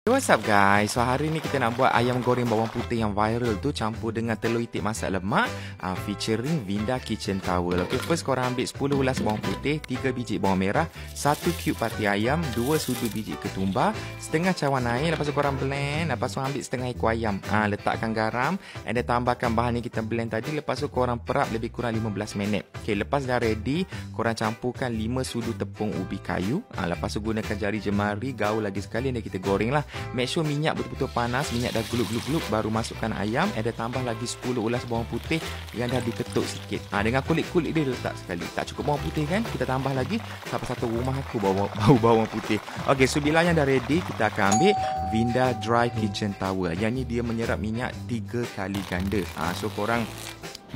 What's up guys, so hari ni kita nak buat ayam goreng bawang putih yang viral tu campur dengan telur itik masak lemak featuring Vinda Kitchen Towel. Okay, first korang ambil 10 ulas bawang putih, 3 biji bawang merah, 1 cube pati ayam, 2 sudu biji ketumbar, setengah cawan air, lepas tu korang blend, lepas tu ambil setengah ekor ayam, letakkan garam and then tambahkan bahan yang kita blend tadi, lepas tu korang perap lebih kurang 15 minit. Okay, lepas dah ready, korang campurkan 5 sudu tepung ubi kayu, lepas tu gunakan jari jemari, gaul lagi sekali dan kita goreng lah. Make sure minyak betul-betul panas, minyak dah geluk-geluk, baru masukkan ayam, ada tambah lagi 10 ulas bawang putih yang dah diketuk sikit. Dengan kulit-kulit dia letak sekali. Tak cukup bawang putih kan? Kita tambah lagi. Sampai satu rumah aku bau bawang putih. Okey, so bila yang dah ready, kita akan ambil Vinda Dry Kitchen Towel. Yang ni dia menyerap minyak 3 kali ganda. So korang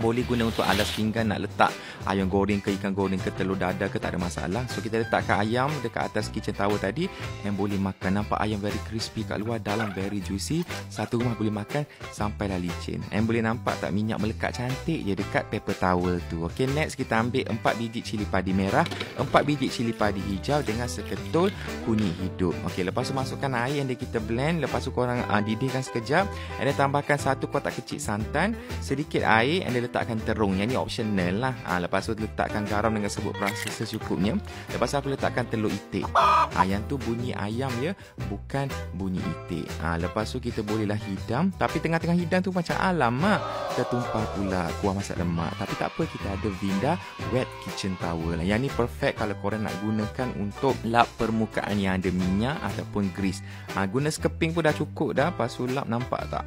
boleh guna untuk alas pinggan nak letak ayam goreng ke ikan goreng ke telur dadar ke, tak ada masalah. So kita letakkan ayam dekat atas kitchen towel tadi and boleh makan. Nampak ayam very crispy kat luar, dalam very juicy. Satu rumah boleh makan sampailah licin. And boleh nampak tak minyak melekat cantik je dekat paper towel tu. Okay, next kita ambil 4 biji cili padi merah, 4 biji cili padi hijau dengan seketul kunyit hidup. Okay, lepas tu masukkan air yang kita blend. Lepas tu korang didihkan sekejap and then tambahkan 1 kotak kecil santan, sedikit air and then letakkan terung. Yang ni optional lah. Lepas tu letakkan garam dengan serbuk perasa secukupnya. Lepas tu aku letakkan telur itik. Yang tu bunyi ayam ya, bukan bunyi itik. Lepas tu kita bolehlah hidang. Tapi tengah-tengah hidang tu macam alamak, tertumpah pula kuah masak lemak. Tapi tak apa, kita ada Vinda Wet Kitchen Towel. Yang ni perfect kalau korang nak gunakan untuk lap permukaan yang ada minyak ataupun grease. Guna sekeping pun dah cukup dah. Lepas tu lap, nampak tak?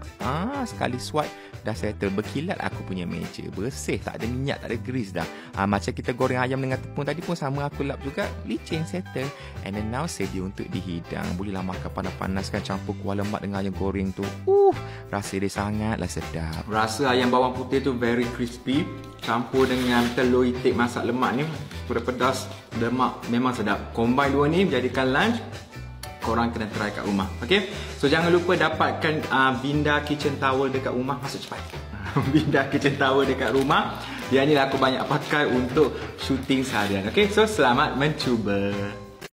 Sekali swipe dah settle. Berkilat aku punya meja, bersih, tak ada minyak, tak ada grease dah. Macam kita goreng ayam dengan tepung tadi pun sama, aku lap juga, licin, settle. And then now sedia untuk dihidang. Bolehlah makan panas-panaskan, campur kuah lemak dengan ayam goreng tu. Rasa dia sangatlah sedap. Rasa ayam bawang putih tu very crispy, campur dengan telur itik masak lemak ni, pedas, lemak, memang sedap. Combine dua ni jadikan lunch. Korang kena try kat rumah. Okay, so jangan lupa dapatkan Vinda Kitchen Towel dekat rumah. Masuk cepat. Vinda Kitchen Towel dekat rumah. Yang ni lah aku banyak pakai untuk shooting seharian. Okay, so selamat mencuba.